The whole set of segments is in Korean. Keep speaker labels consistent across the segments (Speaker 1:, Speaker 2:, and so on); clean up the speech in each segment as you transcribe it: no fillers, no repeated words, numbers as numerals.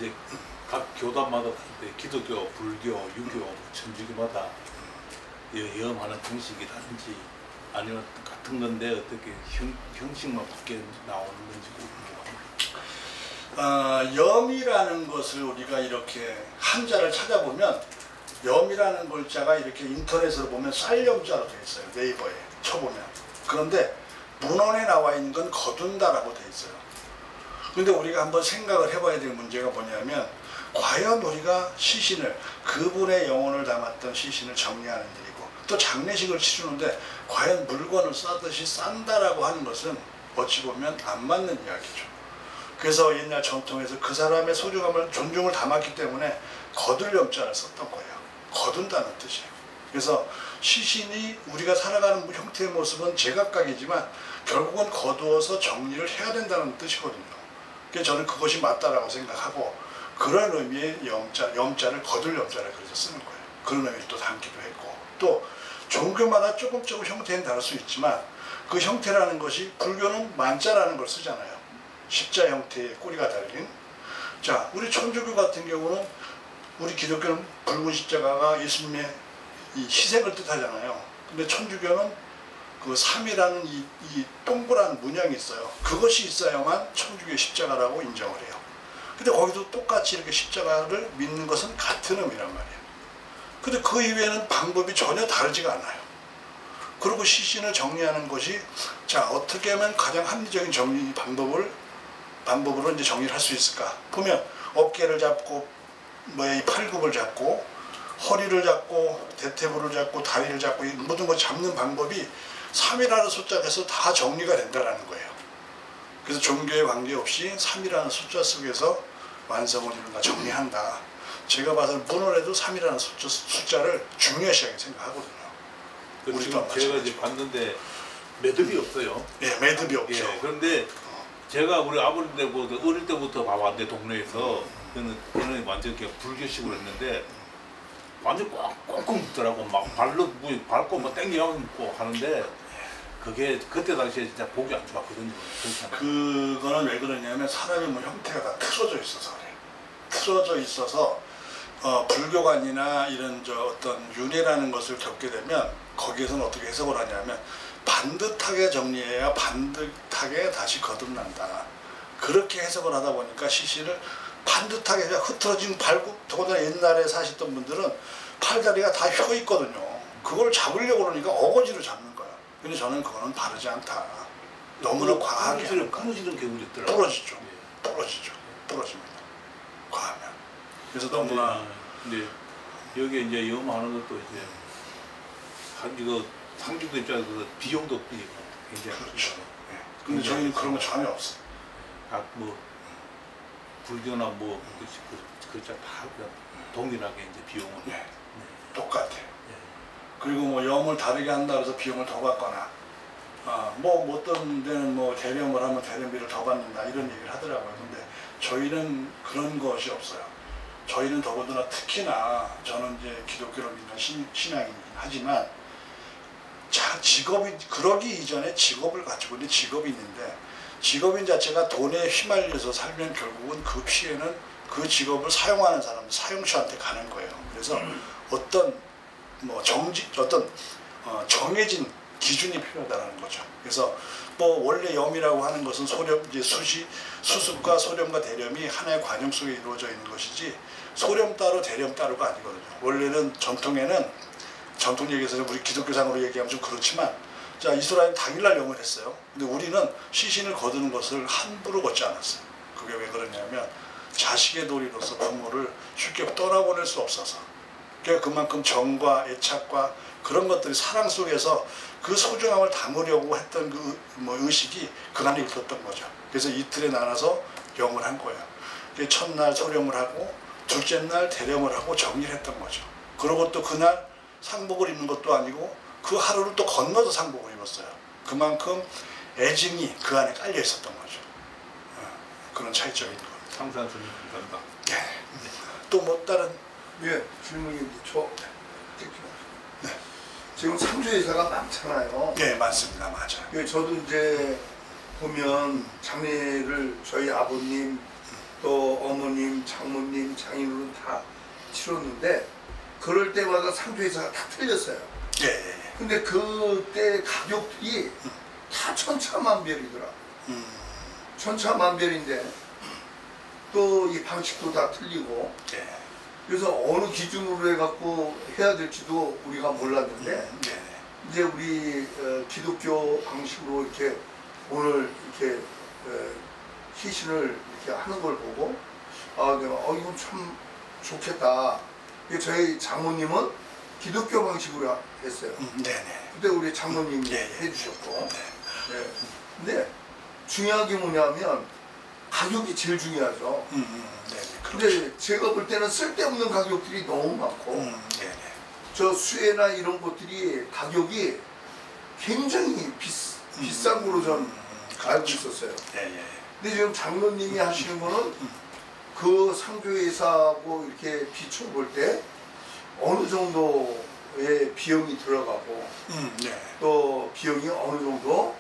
Speaker 1: 이제 각 교단마다 기독교, 불교, 유교, 천주교마다 염하는 방식이라든지 아니면 같은 건데 어떻게 형식만 바뀌어 나오는 건지 궁금합니다.
Speaker 2: 염이라는 것을 우리가 이렇게 한자를 찾아보면 염이라는 글자가 이렇게 인터넷으로 보면 쌀염자로 되어 있어요. 네이버에 쳐보면. 그런데 문헌에 나와 있는 건 거둔다라고 되어 있어요. 근데 우리가 한번 생각을 해봐야 될 문제가 뭐냐면 과연 우리가 시신을 그분의 영혼을 담았던 시신을 정리하는 일이고 또 장례식을 치르는데 과연 물건을 싸듯이 싼다라고 하는 것은 어찌 보면 안 맞는 이야기죠. 그래서 옛날 전통에서 그 사람의 소중함을 존중을 담았기 때문에 거둘 염자를 썼던 거예요. 거둔다는 뜻이에요. 그래서 시신이 우리가 살아가는 형태의 모습은 제각각이지만 결국은 거두어서 정리를 해야 된다는 뜻이거든요. 그래서 저는 그것이 맞다라고 생각하고 그런 의미의 염자를 거둘 염자를 그래서 쓰는 거예요. 그런 의미를 또 담기도 했고 또 종교마다 조금 형태는 다를 수 있지만 그 형태라는 것이 불교는 만자라는 걸 쓰잖아요. 십자 형태의 꼬리가 달린. 자, 우리 천주교 같은 경우는 우리 기독교는 붉은 십자가가 예수님의 이 희생을 뜻하잖아요. 근데 천주교는 그 삼이라는 이 동그란 문양이 있어요. 그것이 있어야만 천주교의 십자가라고 인정을 해요. 근데 거기도 똑같이 이렇게 십자가를 믿는 것은 같은 의미란 말이에요. 근데 그 이외에는 방법이 전혀 다르지가 않아요. 그리고 시신을 정리하는 것이 자 어떻게 하면 가장 합리적인 정리 방법으로 이제 정리를 할 수 있을까? 보면 어깨를 잡고 이 팔굽을 잡고 허리를 잡고 대퇴부를 잡고 다리를 잡고 이 모든 걸 잡는 방법이 3이라는 숫자에서 다 정리가 된다는 거예요. 그래서 종교에 관계없이 3이라는 숫자 속에서 완성을 이룬다, 정리한다. 제가 봐서 문헌에도 3이라는 숫자를 중요시하게 생각하거든요.
Speaker 1: 지금 제가 이제 봤는데 매듭이 없어요.
Speaker 2: 예, 매듭이 없죠.
Speaker 1: 예, 그런데 제가 우리 아버지 때부터 어릴 때부터 봐왔는데 동네에서 저는 완전 그냥 불교식으로 했는데 완전 꽁꽁 붙더라고. 막 발로 밟고 뭐 땡겨갖고 하는데 그게 그때 당시에 진짜 보기 안 좋았거든요.
Speaker 2: 그거는 왜 그러냐면 사람의 뭐 형태가 다 틀어져 있어서 그래요. 틀어져 있어서 불교관이나 이런 어떤 윤회라는 것을 겪게 되면 거기에서는 어떻게 해석을 하냐면 반듯하게 정리해야 반듯하게 다시 거듭난다. 그렇게 해석을 하다 보니까 시신을 반듯하게 그냥 흐트러진 더군다나 옛날에 사셨던 분들은 팔다리가 다 휘어 있거든요. 그걸 잡으려고 그러니까 어거지로 잡는 거야. 근데 저는 그거는 바르지 않다. 너무나 과하게 하는 거야.
Speaker 1: 부러지는 경우도 있더라고요.
Speaker 2: 부러지죠. 부러집니다. 과하면. 그래서 너무나.
Speaker 1: 근데 여기에 이제 염하는 것도 이제 이거 상주도 입장에서 비용도 굉장히
Speaker 2: 그렇죠. 네. 근데 저희는 그런 거 전혀 없어요.
Speaker 1: 뭐 불교나 뭐 그렇죠 다 동일하게 이제 비용은
Speaker 2: 똑같아요. 그리고 뭐 염을 다르게 한다 해서 비용을 더 받거나 뭐 어떤 데는 뭐 대렴을 하면 대렴비를 더 받는다 이런 얘기를 하더라고요. 근데 저희는 그런 것이 없어요. 저희는 더군다나 특히나 저는 이제 기독교를 믿는 신앙이긴 하지만 직업이 그러기 이전에 직업을 가지고 있는 직업이 있는데 직업인 자체가 돈에 휘말려서 살면 결국은 그 피해는 그 직업을 사용하는 사람, 사용자한테 가는 거예요. 그래서 어떤 정해진 기준이 필요하다는 거죠. 그래서 뭐 원래 염이라고 하는 것은 수습과 소렴과 대렴이 하나의 관용 속에 이루어져 있는 것이지 소렴 따로 대렴 따로가 아니거든요. 원래는 전통 얘기에서 우리 기독교상으로 얘기하면 좀 그렇지만 자 이스라엘은 당일날 염을 했어요. 근데 우리는 시신을 거두는 것을 함부로 걷지 않았어요. 그게 왜 그러냐면 자식의 도리로서 부모를 쉽게 떠나보낼 수 없어서 그러니까 그만큼 정과 애착과 그런 것들이 사랑 속에서 그 소중함을 담으려고 했던 그 의식이 그날에 있었던 거죠. 그래서 이틀에 나눠서 염을 한 거예요. 첫날 소렴을 하고 둘째 날 대렴을 하고 정리를 했던 거죠. 그리고 또 그날 상복을 입는 것도 아니고 그 하루를 또 건너서 상복을 입었어요. 그만큼 애증이 그 안에 깔려 있었던 거죠. 그런 차이점이 있는 겁니다.
Speaker 1: 상상 주님 감사합니다.
Speaker 2: 또 뭐 다른
Speaker 3: 질문이 네. 지금 상주의사가 많잖아요.
Speaker 2: 네, 많습니다. 맞아요.
Speaker 3: 저도 이제 보면 장례를 저희 아버님 또 어머님, 장모님 치렀는데 그럴 때마다 상조회사가 다 틀렸어요.
Speaker 2: 예.
Speaker 3: 근데 그때 가격들이 다 천차만별이더라. 천차만별인데 또 이 방식도 다 틀리고
Speaker 2: 예.
Speaker 3: 그래서 어느 기준으로 해갖고 해야 될지도 우리가 몰랐는데
Speaker 2: 예.
Speaker 3: 이제 우리 기독교 방식으로 이렇게 오늘 이렇게 희신을 이렇게 하는 걸 보고 내가 이건 참 좋겠다. 저희 장모님은 기독교 방식으로 했어요.
Speaker 2: 네네.
Speaker 3: 그때 우리 장모님이 해주셨고. 네. 근데 중요한 게 뭐냐면 가격이 제일 중요하죠.
Speaker 2: 네네.
Speaker 3: 근데 제가 볼 때는 쓸데없는 가격들이 너무 많고
Speaker 2: 네네.
Speaker 3: 저 수혜나 이런 것들이 가격이 굉장히 비싼 거로 전 알고 있었어요.
Speaker 2: 예.
Speaker 3: 근데 지금 장로님이 하시는 거는 그 상조회사하고 이렇게 비춰볼 때 어느 정도의 비용이 들어가고
Speaker 2: 네.
Speaker 3: 또 비용이 어느 정도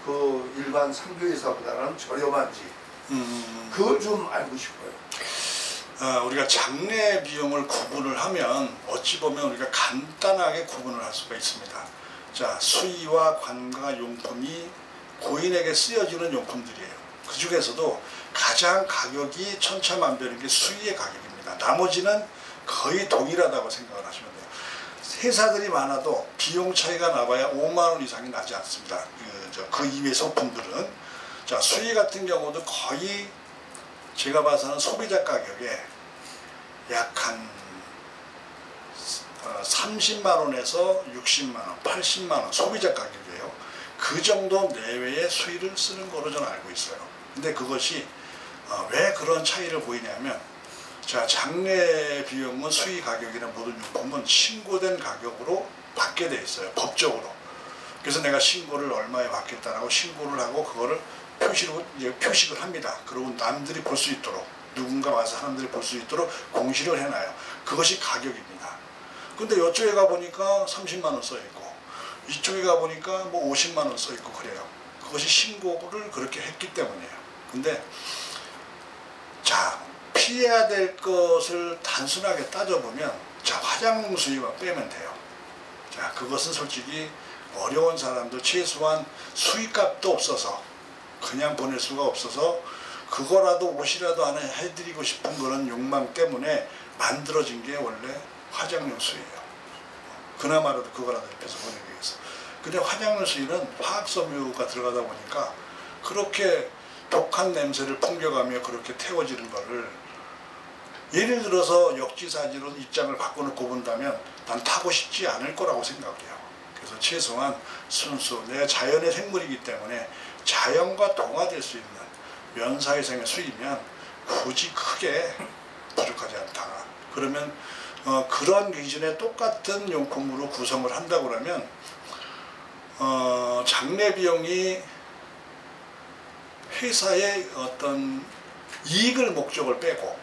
Speaker 3: 그 일반 상조회사보다는 저렴한지 그걸 좀 알고 싶어요.
Speaker 2: 우리가 장례 비용을 구분을 하면 어찌 보면 우리가 간단하게 구분을 할 수가 있습니다. 자, 수의와 관가 용품이 고인에게 쓰여지는 용품들이에요. 그 중에서도 가장 가격이 천차만별인 게 수의의 가격입니다. 나머지는 거의 동일하다고 생각을 하시면 돼요. 회사들이 많아도 비용 차이가 나봐야 5만 원 이상이 나지 않습니다. 그 이외 소품들은. 자, 수의 같은 경우도 거의 제가 봐서는 소비자 가격에 약 한 30만 원에서 60만 원, 80만 원 소비자 가격이에요. 그 정도 내외의 수의를 쓰는 거로 저는 알고 있어요. 근데 그것이 왜 그런 차이를 보이냐면, 자, 장례 비용은 수의 가격이나 모든 용품은 신고된 가격으로 받게 돼 있어요, 법적으로. 그래서 내가 신고를 얼마에 받겠다라고 신고를 하고 그거를 표식을 합니다. 그리고 남들이 볼 수 있도록, 누군가 와서 사람들이 볼 수 있도록 공시를 해놔요. 그것이 가격입니다. 근데 이쪽에 가보니까 30만 원 써있고 이쪽에 가보니까 뭐 50만 원 써있고 그래요. 그것이 신고를 그렇게 했기 때문이에요. 근데 자, 피해야 될 것을 단순하게 따져보면, 자, 화장용 수의만 빼면 돼요. 자, 그것은 솔직히 어려운 사람들, 최소한 수의값도 없어서 그냥 보낼 수가 없어서 그거라도 옷이라도 하나 해드리고 싶은 그런 욕망 때문에 만들어진 게 원래 화장용 수의예요. 그나마라도 그거라도 입혀서 보내기 위해서. 근데 화장용 수의는 화학섬유가 들어가다 보니까 그렇게 독한 냄새를 풍겨가며 그렇게 태워지는 거를, 예를 들어서 역지사지로 입장을 바꿔놓고 본다면 난 타고 싶지 않을 거라고 생각해요. 그래서 최소한 순수, 내가 자연의 생물이기 때문에 자연과 동화될 수 있는 면사회생의 수이면 굳이 크게 부족하지 않다. 그러면 그런 기준에 똑같은 용품으로 구성을 한다 그러면 장례 비용이 회사의 어떤 이익을 목적을 빼고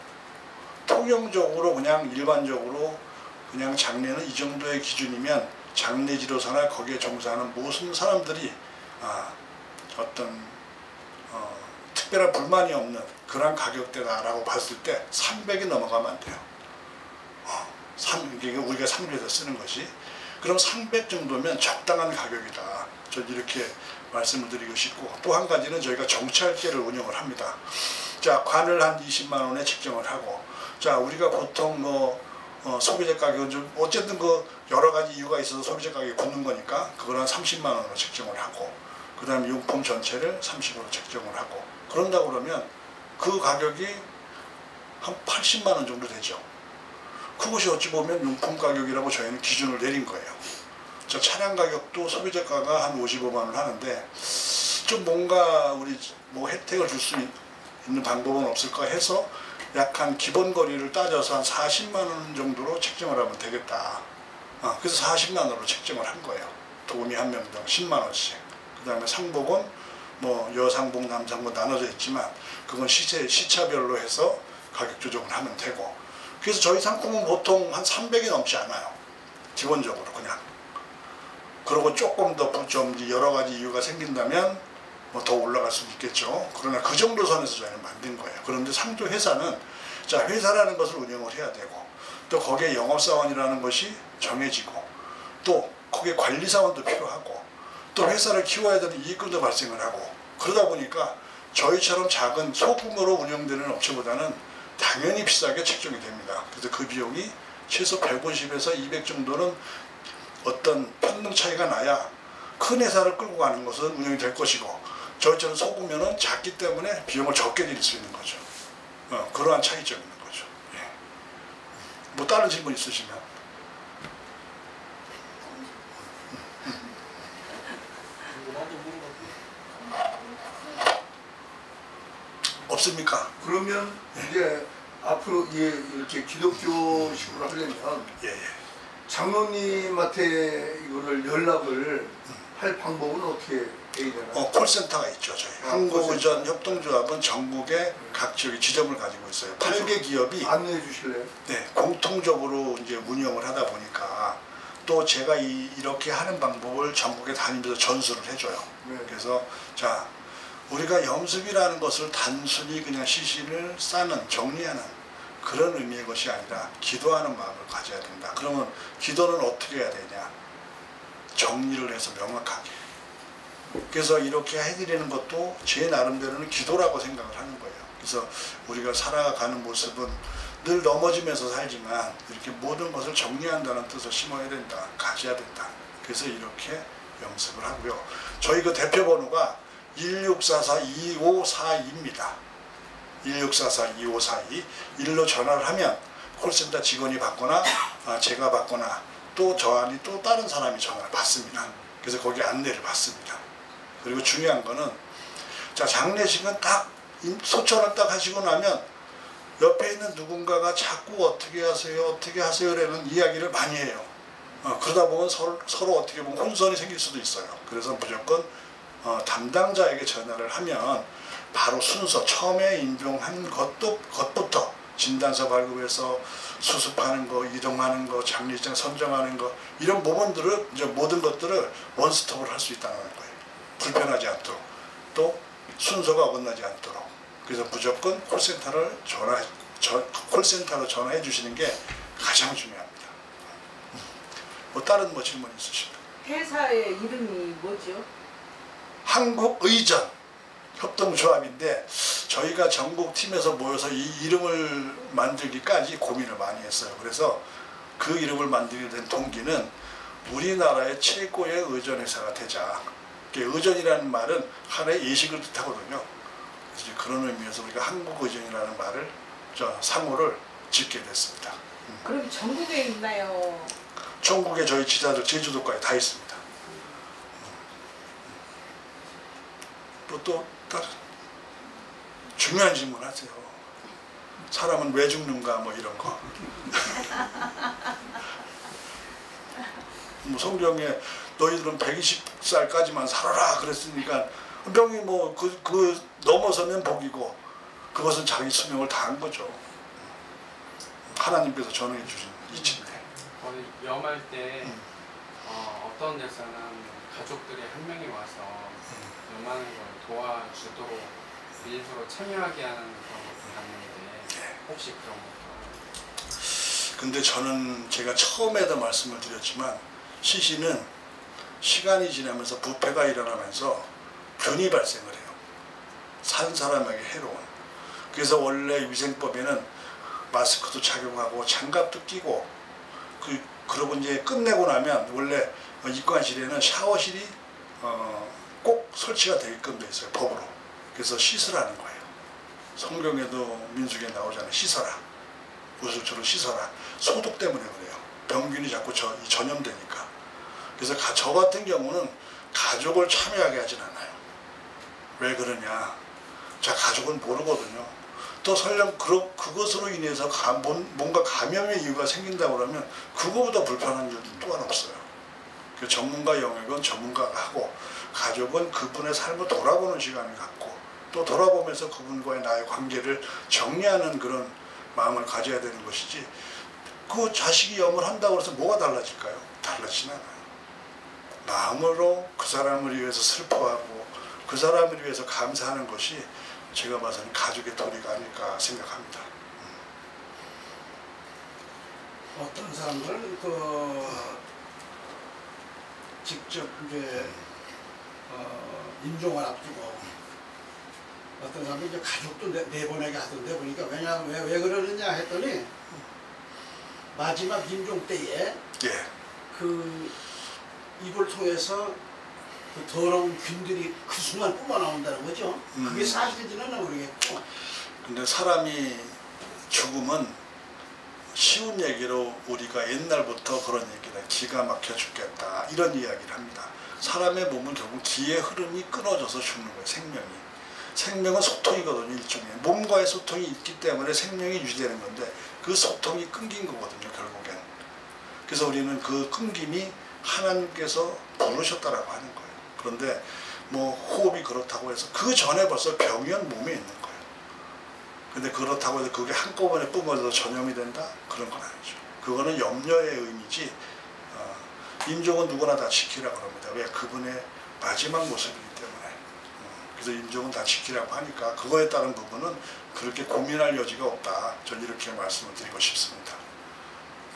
Speaker 2: 통용적으로 그냥 일반적으로 그냥 장례는 이 정도의 기준이면 장례지도사나 거기에 종사하는 모든 사람들이 어떤 특별한 불만이 없는 그런 가격대다라고 봤을 때 300이 넘어가면 안 돼요. 우리가 상주에서 쓰는 것이. 그럼 300 정도면 적당한 가격이다. 전 이렇게 말씀을 드리고 싶고, 또 한 가지는 저희가 정찰제를 운영을 합니다. 자, 관을 한 20만 원에 책정을 하고, 자, 우리가 보통 소비자 가격은 좀 어쨌든 그 여러 가지 이유가 있어서 소비자 가격이 붙는 거니까 그걸 한 30만 원으로 책정을 하고, 그 다음에 용품 전체를 30으로 책정을 하고, 그런다 그러면 그 가격이 한 80만 원 정도 되죠. 그것이 어찌 보면 용품 가격이라고 저희는 기준을 내린 거예요. 저 차량 가격도 소비자가가 한 55만 원 하는데, 좀 뭔가 우리 뭐 혜택을 줄 수 있는 방법은 없을까 해서 약간 기본 거리를 따져서 한 40만 원 정도로 책정을 하면 되겠다. 그래서 40만 원으로 책정을 한 거예요. 도우미 한 명당 10만 원씩. 그 다음에 상복은 뭐 여상복, 남상복 나눠져 있지만 그건 시차별로 해서 가격 조정을 하면 되고. 그래서 저희 상품은 보통 한 300이 넘지 않아요. 기본적으로 그냥. 그리고 조금 더 좀 여러 가지 이유가 생긴다면 뭐 더 올라갈 수도 있겠죠. 그러나 그 정도 선에서 저희는 만든 거예요. 그런데 상조 회사는 자, 회사라는 것을 운영을 해야 되고 또 거기에 영업사원이라는 것이 정해지고 또 거기에 관리사원도 필요하고 또 회사를 키워야 되는 이익금도 발생을 하고 그러다 보니까 저희처럼 작은 소규모로 운영되는 업체보다는 당연히 비싸게 책정이 됩니다. 그래서 그 비용이 최소 150에서 200 정도는 어떤 평등 차이가 나야 큰 회사를 끌고 가는 것은 운영이 될 것이고 저희처럼 소규모는 작기 때문에 비용을 적게 들일 수 있는 거죠. 그러한 차이점이 있는 거죠. 예. 뭐 다른 질문 있으시면? 없습니까?
Speaker 3: 그러면 이제 앞으로 이렇게 기독교식으로 하려면
Speaker 2: 예, 예.
Speaker 3: 장로님한테 이거를 연락을 할 방법은 어떻게 해야 되나요?
Speaker 2: 콜센터가 있죠. 저희 한국의전 협동조합은 전국에 각 지역에 지점을 가지고 있어요. 8개 기업이
Speaker 3: 안내해 주실래요?
Speaker 2: 네, 공통적으로 이제 운영을 하다 보니까 또 제가 이렇게 하는 방법을 전국에 다니면서 전수를 해줘요.
Speaker 3: 네.
Speaker 2: 그래서 자, 우리가 염습이라는 것을 단순히 그냥 시신을 싸는 정리하는 그런 의미의 것이 아니라 기도하는 마음을 가져야 된다. 그러면 기도는 어떻게 해야 되냐? 정리를 해서 명확하게. 그래서 이렇게 해드리는 것도 제 나름대로는 기도라고 생각을 하는 거예요. 그래서 우리가 살아가는 모습은 늘 넘어지면서 살지만 이렇게 모든 것을 정리한다는 뜻을 심어야 된다. 가져야 된다. 그래서 이렇게 염습을 하고요. 저희 그 대표 번호가 1644-2542입니다. 1644-2542 1로 전화를 하면 콜센터 직원이 받거나 제가 받거나 또 저 안이 또 다른 사람이 전화를 받습니다. 그래서 거기 안내를 받습니다. 그리고 중요한 거는 자, 장례식은 딱 소천을 딱 하시고 나면 옆에 있는 누군가가 자꾸 어떻게 하세요 라는 이야기를 많이 해요. 그러다 보면 서로 어떻게 보면 혼선이 생길 수도 있어요. 그래서 무조건 담당자에게 전화를 하면 바로 순서 처음에 임종한 것부터 진단서 발급해서 수습하는 거, 이동하는 거, 장례장 선정하는 거 이런 부분들을 이제 모든 것들을 원스톱을 할 수 있다는 거예요. 불편하지 않도록 또 순서가 어긋나지 않도록. 그래서 무조건 콜센터로 전화해 주시는 게 가장 중요합니다. 뭐 다른 뭐 질문 있으십니까?
Speaker 4: 회사의 이름이 뭐죠?
Speaker 2: 한국의전 협동조합인데 저희가 전국팀에서 모여서 이 이름을 만들기까지 고민을 많이 했어요. 그래서 그 이름을 만들게 된 동기는 우리나라의 최고의 의전회사가 되자. 의전이라는 말은 하나의 예식을 뜻하거든요. 그래서 그런 의미에서 우리가 한국의전이라는 말을 상호를 짓게 됐습니다.
Speaker 4: 그럼 전국에 있나요?
Speaker 2: 전국에 저희 지사들 제주도까지 다 있습니다. 또 다른 중요한 질문 하세요. 사람은 왜 죽는가 뭐 이런 거. 뭐 성경에 너희들은 120살까지만 살아라 그랬으니까 병이 뭐 그 넘어서면 복이고 그것은 자기 수명을 다한 거죠. 하나님께서 전해 주신 이치인데.
Speaker 5: 거의 염할 때 어떤 데서는 가족들이 한 명이 와서 염하는 걸 도와주도록 일부러 참여하게 하는 그런 것도 봤는데 혹시 그런 것도?
Speaker 2: 근데 저는 제가 처음에도 말씀을 드렸지만 시신은 시간이 지나면서 부패가 일어나면서 균이 발생을 해요. 산 사람에게 해로운. 그래서 원래 위생법에는 마스크도 착용하고 장갑도 끼고 그러고 이제 끝내고 나면 원래 입관실에는 샤워실이 꼭 설치가 되게끔 돼 있어요. 법으로. 그래서 씻으라는 거예요. 성경에도 민수기에 나오잖아요. 씻어라. 우슬초로 씻어라. 소독 때문에 그래요. 병균이 자꾸 전염되니까. 그래서 저 같은 경우는 가족을 참여하게 하진 않아요. 왜 그러냐. 자, 가족은 모르거든요. 또 설령 그것으로 인해서 뭔가 감염의 이유가 생긴다고 그러면 그거보다 불편한 일도 또한 없어요. 그 전문가 영역은 전문가가 하고 가족은 그분의 삶을 돌아보는 시간을 갖고 또 돌아보면서 그분과의 나의 관계를 정리하는 그런 마음을 가져야 되는 것이지 그 자식이 염을 한다고 해서 뭐가 달라질까요? 달라지진 않아요. 마음으로 그 사람을 위해서 슬퍼하고 그 사람을 위해서 감사하는 것이 제가 봐서는 가족의 도리가 아닐까 생각합니다.
Speaker 6: 어떤 사람들은 그 직접 이제 임종을 앞두고 어떤 사람이 이제 가족도 내보내게 하던데 보니까 왜 그러느냐 했더니 마지막 임종 때에
Speaker 2: 예.
Speaker 6: 그 입을 통해서 그 더러운 균들이 그 순간 뿜어나온다는 거죠. 그게 사실인지는 모르겠고.
Speaker 2: 근데 사람이 죽으면 쉬운 얘기로 우리가 옛날부터 그런 얘기를 기가 막혀 죽겠다 이런 이야기를 합니다. 사람의 몸은 결국 기의 흐름이 끊어져서 죽는 거예요. 생명이. 생명은 소통이거든요. 일종의. 몸과의 소통이 있기 때문에 생명이 유지되는 건데 그 소통이 끊긴 거거든요. 결국엔. 그래서 우리는 그 끊김이 하나님께서 부르셨다라고 하는 거예요. 그런데 뭐 호흡이 그렇다고 해서 그 전에 벌써 병이한 몸에 있는 거예요. 근데 그렇다고 해서 그게 한꺼번에 뿜어져서 전염이 된다? 그런 건 아니죠. 그거는 염려의 의미지 임종은 누구나 다 지키라고 합니다. 왜? 그분의 마지막 모습이기 때문에. 그래서 임종은 다 지키라고 하니까 그거에 따른 부분은 그렇게 고민할 여지가 없다. 전 이렇게 말씀을 드리고 싶습니다.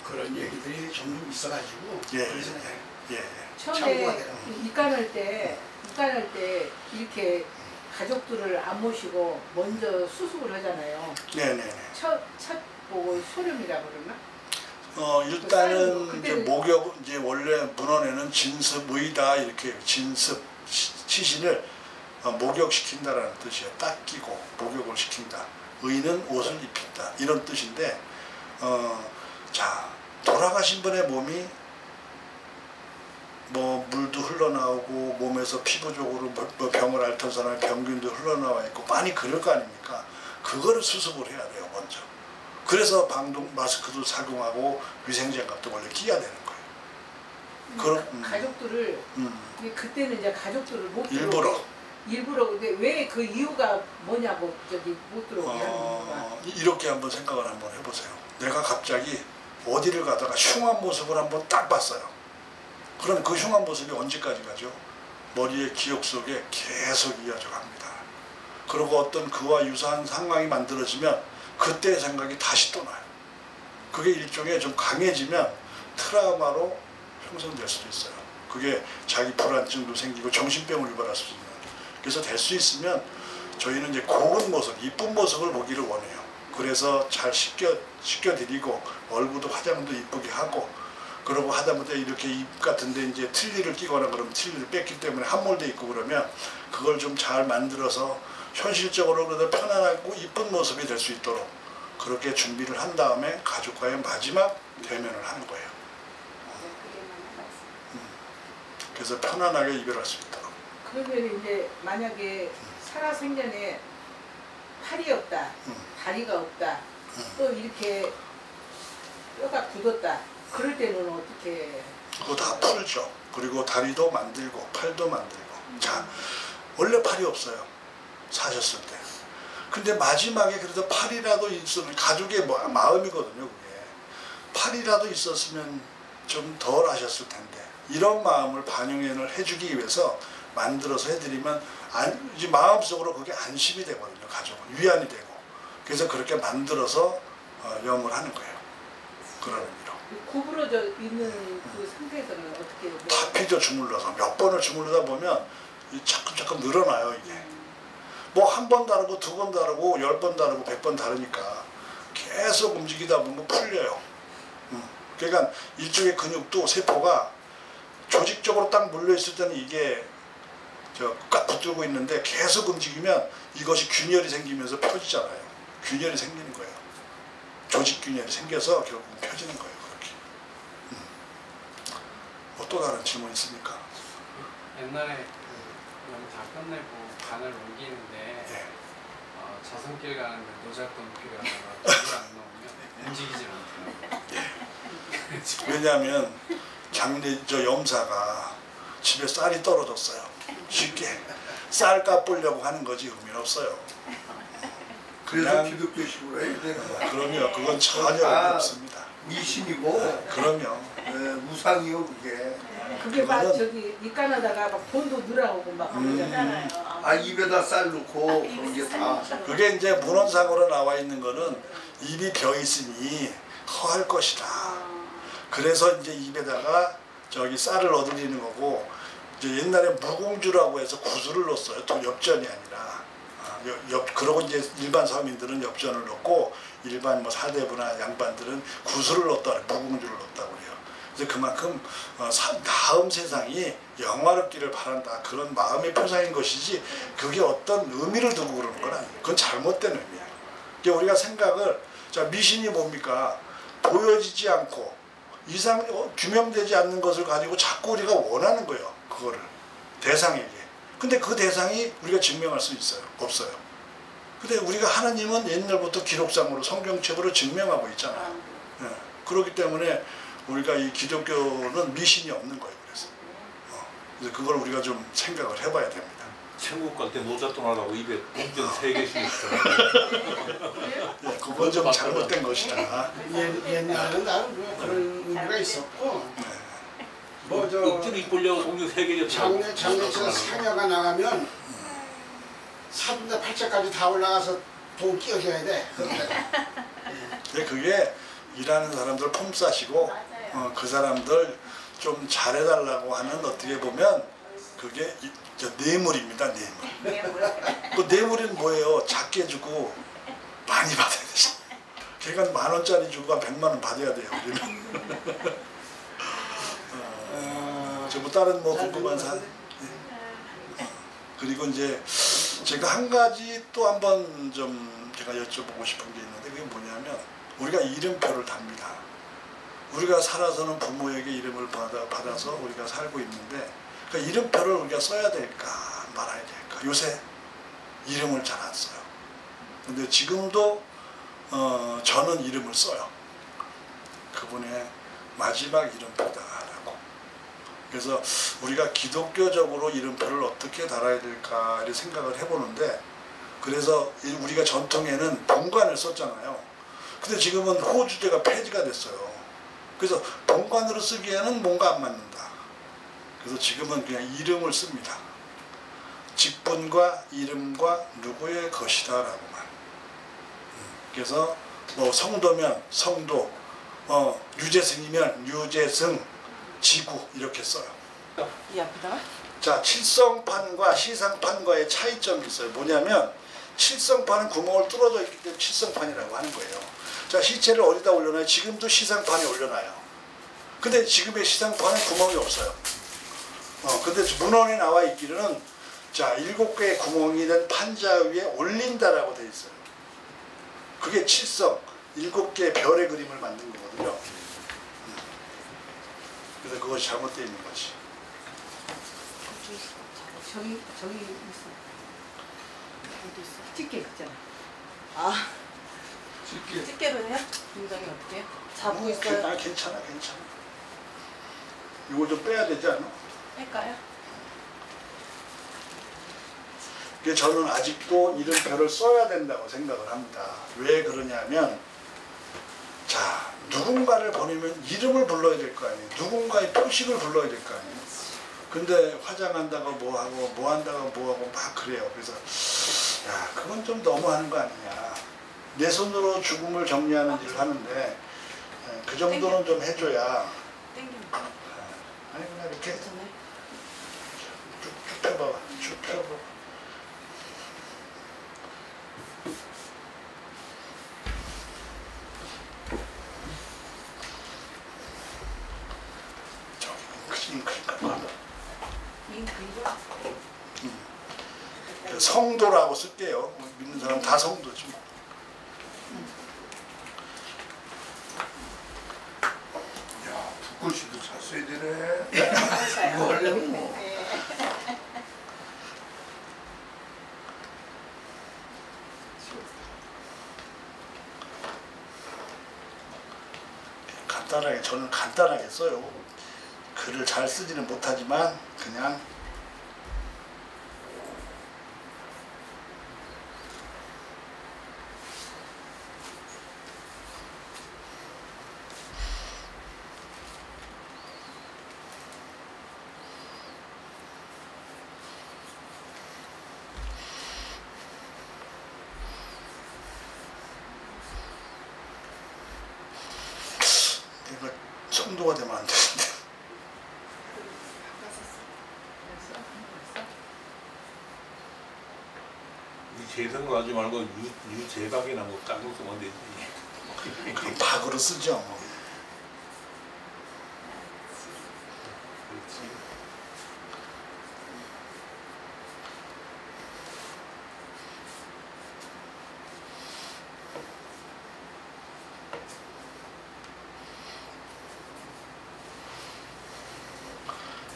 Speaker 6: 그런 얘기들이 점점 있어가지고
Speaker 2: 예,
Speaker 6: 그래서
Speaker 2: 예.
Speaker 6: 참고가
Speaker 4: 처음에
Speaker 6: 돼요.
Speaker 4: 입간할 때 이렇게 가족들을 안 모시고 먼저 수습을 하잖아요.
Speaker 2: 네네네.
Speaker 4: 첫 보고 소름이라 그러나?
Speaker 2: 일단은
Speaker 4: 그
Speaker 2: 이제
Speaker 4: 그때는-
Speaker 2: 목욕 이제 원래 문헌에는 진습 의다 이렇게 진습 시신을 목욕시킨다라는 뜻이에요. 닦이고 목욕을 시킨다. 의는 옷을 입힌다 이런 뜻인데 자 돌아가신 분의 몸이 뭐 물도 흘러나오고 몸에서 피부적으로 뭐 병을 앓던 사람의 병균도 흘러나와 있고 많이 그럴 거 아닙니까? 그거를 수습을 해야 돼요 먼저. 그래서 방독 마스크도 착용하고 위생장갑도 원래 끼야 되는 거예요. 그럼
Speaker 4: 가족들을 그때는 이제 가족들을 못 일부러 근데 왜 그 이유가 뭐냐고 저기 못 들어오게 하는 이유가
Speaker 2: 이렇게 한번 생각을 한번 해보세요. 내가 갑자기 어디를 가다가 흉한 모습을 한번 딱 봤어요. 그럼 그 흉한 모습이 언제까지 가죠? 머리의 기억 속에 계속 이어져 갑니다. 그리고 어떤 그와 유사한 상황이 만들어지면 그때의 생각이 다시 또 나요. 그게 일종의 좀 강해지면 트라우마로 형성될 수도 있어요. 그게 자기 불안증도 생기고 정신병을 유발할 수도 있는. 그래서 될 수 있으면 저희는 이제 고운 모습, 이쁜 모습을 보기를 원해요. 그래서 잘 씻겨드리고 얼굴도 화장도 이쁘게 하고 그러고 하다못해 이렇게 입 같은데 이제 틀니를 끼거나 그러면 틀니를 뺐기 때문에 함몰돼 있고 그러면 그걸 좀 잘 만들어서 현실적으로 그래도 편안하고 이쁜 모습이 될 수 있도록 그렇게 준비를 한 다음에 가족과의 마지막 대면을 하는 거예요. 그래서 편안하게 이별할 수 있도록.
Speaker 4: 그러면 이제 만약에 살아생전에 팔이 없다, 다리가 없다, 또 이렇게 뼈가 굳었다. 그럴 때는 어떻게?
Speaker 2: 그거 다 풀죠. 그리고 다리도 만들고 팔도 만들고. 자, 원래 팔이 없어요. 사셨을 때. 근데 마지막에 그래도 팔이라도 있으면 가족의 마음이거든요. 그게. 팔이라도 있었으면 좀 덜 하셨을 텐데. 이런 마음을 반영을 해주기 위해서 만들어서 해드리면 이제 마음속으로 그게 안심이 되거든요. 가족은 위안이 되고. 그래서 그렇게 만들어서 염을 하는 거예요. 그런 의미로.
Speaker 4: 구부러져 있는 그 상태에서는 어떻게?
Speaker 2: 다 피죠. 주물러서 몇 번을 주물르다 보면 자꾸 늘어나요. 이게. 뭐 한 번 다르고 두 번 다르고 10번 다르고 100번 다르니까 계속 움직이다 보면 풀려요. 그러니까 일종의 근육도 세포가 조직적으로 딱 물려있을 때는 이게 꽉 붙들고 있는데 계속 움직이면 이것이 균열이 생기면서 펴지잖아요. 균열이 생기는 거예요. 조직 균열이 생겨서 결국 펴지는 거예요. 그렇게. 뭐 또 다른 질문 있습니까?
Speaker 5: 옛날에 염 다 끝내고 간을 옮기는데
Speaker 2: 예.
Speaker 5: 저승길 가는데 노잣돈 필요하다가 돈을 안 넣으면 움직이지 않더라고요.
Speaker 2: 왜냐하면 작년에 저 염사가 집에 쌀이 떨어졌어요. 쉽게 쌀 깎으려고 하는 거지 의미는 없어요.
Speaker 3: 그래서
Speaker 2: 그냥
Speaker 3: 기독교식으로 해야 되는 거야.
Speaker 2: 그럼요. 그건 전혀 의미 없습니다.
Speaker 3: 미신이고
Speaker 2: 그럼요.
Speaker 3: 무상이요 그게.
Speaker 4: 그게 막
Speaker 2: 그거는-
Speaker 4: 저기 입간하다가 막 돈도 늘어오고 막 그러잖아요.
Speaker 3: 아 입에다 쌀 넣고 그런 게 다.
Speaker 2: 그게 이제 문헌상으로 나와 있는 거는 입이 벼 있으니 허할 것이다. 그래서 이제 입에다가 저기 쌀을 얻으리는 거고, 이제 옛날에 무공주라고 해서 구슬을 넣었어요. 또 엽전이 아니라. 그러고 이제 일반 서민들은 엽전을 넣고 일반 뭐 사대부나 양반들은 구슬을 넣었다, 무공주를 넣었다고 그래요. 그래서 그만큼 다음 세상이 영화롭기를 바란다, 그런 마음의 표상인 것이지 그게 어떤 의미를 두고 그러는 건 아니에요. 그건 잘못된 의미야. 그러니까 우리가 생각을, 자, 미신이 뭡니까? 보여지지 않고 규명되지 않는 것을 가지고 자꾸 우리가 원하는 거예요. 그거를 대상에게. 근데 그 대상이 우리가 증명할 수 있어요? 없어요. 근데 우리가 하나님은 옛날부터 기록상으로 성경책으로 증명하고 있잖아요. 예. 그렇기 때문에 우리가 이 기독교는 미신이 없는 거예요. 그래서 그걸 우리가 좀 생각을 해봐야 됩니다.
Speaker 1: 천국 갈 때 모자 떠나라고 입에 봉전 3개씩 있더라고요.
Speaker 2: 예, 그건 좀 잘못된 것이다.
Speaker 6: 옛날에는 나는 그런 의미가 있었고,
Speaker 2: 네.
Speaker 6: 뭐저
Speaker 1: 억지로 이끌려고 봉전 3개
Speaker 6: 장례에서 상여가 나가면 사분대 8자까지 다 올라가서 돈 끼워줘야 돼.
Speaker 2: 근데 그게 일하는 사람들 폼싸시고 그 사람들 좀 잘해달라고 하는, 어떻게 보면 그게 뇌물입니다. 뇌물. 그 뇌물은 뭐예요? 작게 주고 많이 받아야 되죠. 걔가 10,000원짜리 주고 한 100만 원 받아야 돼요. 우리는. 뭐 다른 뭐 궁금한 사항. 그리고 이제 제가 한 가지 또 한번 좀 제가 여쭤보고 싶은 게 있는데, 그게 뭐냐면 우리가 이름표를 답니다. 우리가 살아서는 부모에게 이름을 받아서 우리가 살고 있는데, 그러니까 이름표를 우리가 써야 될까 말아야 될까. 요새 이름을 잘 안 써요. 근데 지금도 저는 이름을 써요. 그분의 마지막 이름표다라고. 그래서 우리가 기독교적으로 이름표를 어떻게 달아야 될까를 생각을 해보는데, 그래서 우리가 전통에는 본관을 썼잖아요. 근데 지금은 호주제가 폐지가 됐어요. 그래서 본관으로 쓰기에는 뭔가 안 맞는다. 그래서 지금은 그냥 이름을 씁니다. 직분과 이름과 누구의 것이다 라고만. 그래서 뭐 성도면 성도, 유재승이면 유재승, 지구 이렇게 써요. 자, 칠성판과 시상판과의 차이점이 있어요. 뭐냐면 칠성판은 구멍을 뚫어져 있기 때문에 칠성판이라고 하는 거예요. 자, 시체를 어디다 올려놔요? 지금도 시상판에 올려놔요. 근데 지금의 시상판은 구멍이 없어요. 근데 문헌에 나와 있기로는, 자, 7개의 구멍이 된 판자 위에 올린다라고 되어 있어요. 그게 칠성, 7개의 별의 그림을 만든 거거든요. 그래서 그것이 잘못되어 있는 거지.
Speaker 4: 저기 있어. 어디 있어? 집게 있잖아.
Speaker 7: 아, 집게로 해요? 굉장히 어떻게? 자고 있어요?
Speaker 2: 괜찮아. 이거 좀 빼야 되지 않아?
Speaker 7: 할까요?
Speaker 2: 저는 아직도 이름표를 써야 된다고 생각을 합니다. 왜 그러냐면, 자, 누군가를 보내면 이름을 불러야 될 거 아니에요. 누군가의 표식을 불러야 될 거 아니에요. 근데 화장한다고 뭐하고 뭐한다고 뭐하고 막 그래요. 그래서 야, 그건 좀 너무하는 거 아니냐. 내 손으로 죽음을 정리하는 일을 하는데 그 정도는 좀 해줘야.
Speaker 7: 땡깁니다.
Speaker 2: 아니, 그냥 이렇게
Speaker 7: 괜찮아요?
Speaker 2: 쭉 펴봐봐. 쭉 펴봐. 성도라고 쓸게요. 믿는 사람 다 성도지.
Speaker 3: 야, 붓글씨도 잘 써야 되네. 이거 하려면 뭐.
Speaker 2: 간단하게, 저는 간단하게 써요. 글을 잘 쓰지는 못하지만 그냥 성도가 되면 안 되는데.
Speaker 1: 재선거 하지 말고 유재박이나 뭐 딴거 쓰면 되지.
Speaker 2: 그럼 박으로 쓰죠. 뭐.
Speaker 1: 그렇지.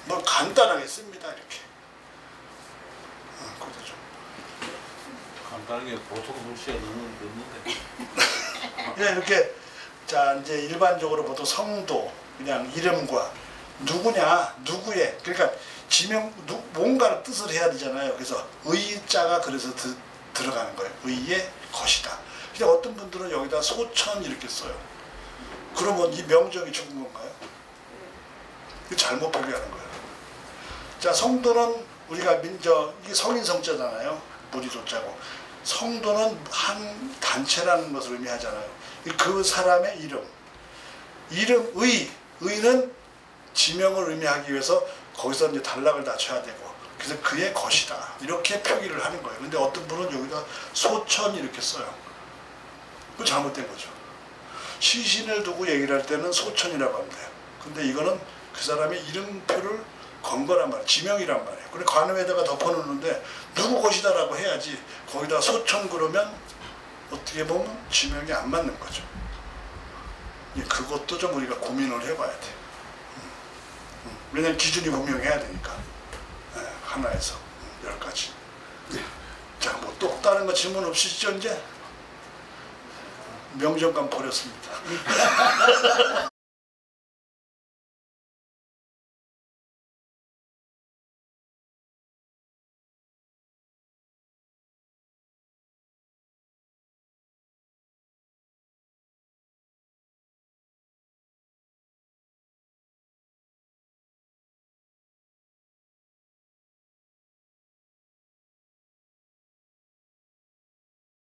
Speaker 2: 뭐 간단하게 씁니다 이렇게. 그것도 좀.
Speaker 1: 간단하게 보통 글씨가 넣는데.
Speaker 2: 그냥 이렇게 자 이제 일반적으로 보통 성도 그냥 이름과 누구냐 누구의 그러니까 지명 뭔가를 뜻을 해야 되잖아요. 그래서 의자가 그래서 들어가는 거예요. 의의 것이다. 근데 어떤 분들은 여기다 소천 이렇게 써요. 그러면 이 명정이 죽은 건가요? 이거 잘못 표기하는 거예요. 자 성도는 우리가 이게 성인 성자잖아요. 무리도자고 성도는 한 단체라는 것을 의미하잖아요. 그 사람의 이름 의는 지명을 의미하기 위해서 거기서 이제 단락을 낮춰야 되고 그래서 그의 것이다 이렇게 표기를 하는 거예요. 근데 어떤 분은 여기다 소천 이렇게 써요. 그거 잘못된 거죠. 시신을 두고 얘기를 할 때는 소천이라고 하면 돼요. 근데 이거는 그 사람의 이름표를 건 거란 말이에요. 지명이란 말이에요. 그래 관음에다가 덮어놓는데 누구 것이다라고 해야지 거기다 소천 그러면 어떻게 보면 지명이 안 맞는 거죠. 그것도 좀 우리가 고민을 해봐야 돼. 왜냐면 기준이 분명해야 되니까. 하나에서 10가지. 자, 뭐 또 다른 거 질문 없으시죠 이제? 명정감 버렸습니다.